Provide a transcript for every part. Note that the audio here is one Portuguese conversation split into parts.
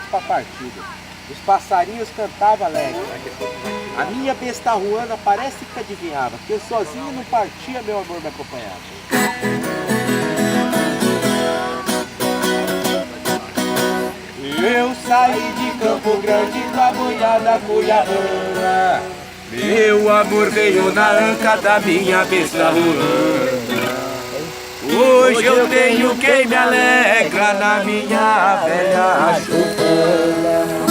para a partida. Os passarinhos cantavam alegre. A minha besta ruana parece que adivinhava que eu sozinho não partia, meu amor me acompanhava. Eu saí de Campo Grande com a boiada cuiabana. Meu amor veio na anca da minha besta ruana. Hoje eu tenho quem me alegra na minha velha chupana.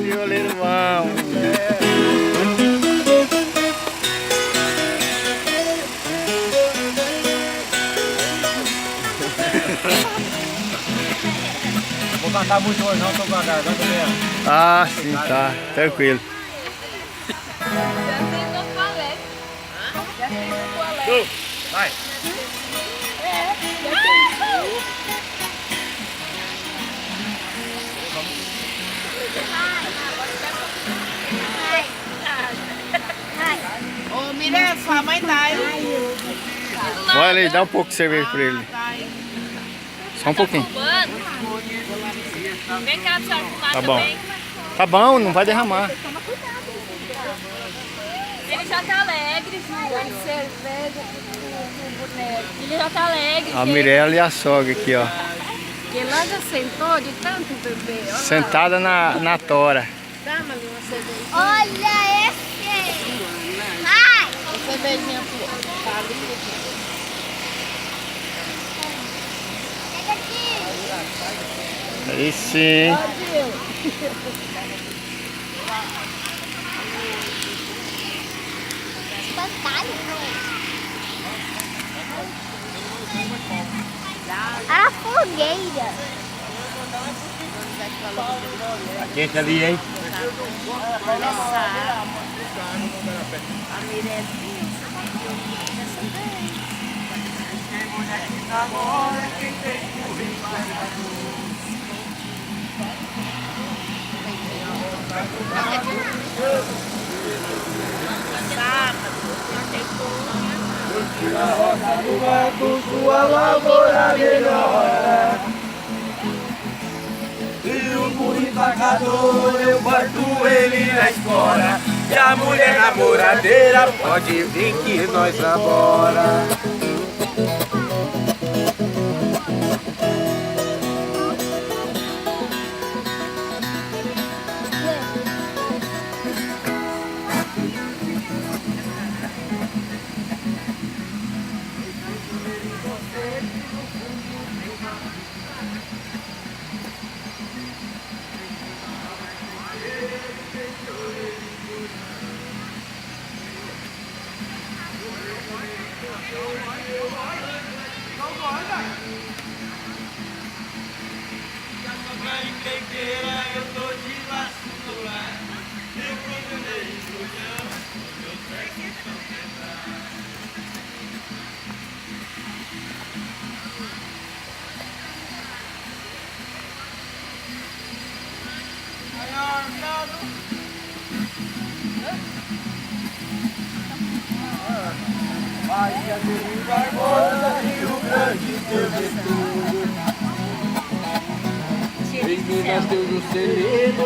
Violeiro bom. Vou cantar muito hoje não, tô com a garganta mesmo. Ah, sim, tá. Tranquilo. Já fez no toalete. Já fez no toalete. Vai. Ô, Mirella, sua mãe tá aí. Olha ali, dá um pouco de cerveja pra ele. Só um pouquinho. Vem cá, senhora, fumar Tá bom. também. Tá bom, não vai derramar. Ele já tá alegre, Ju. Cerveja pro boneco. Ele já tá alegre. A Mirella e a sogra aqui, ó. Porque lá já sentou de tanto beber. Olha lá. Sentada na tora. Dá-me ali uma cervejinha. Olha esse! Ai! Uma cervejinha tua. Tá ali. Pega aqui! Aí sim. Espantalho! A fogueira! Tá quente ali, hein? Olha só. A Mirezinha. Na roça do mato, sua lavoura melhora. E o burro empacador, eu boto ele na espora. E a mulher namoradeira, pode vir que nós namora. Bahia do Barbosa, Rio Grande, teu Getúlio. Em Minas, teu Juscelino.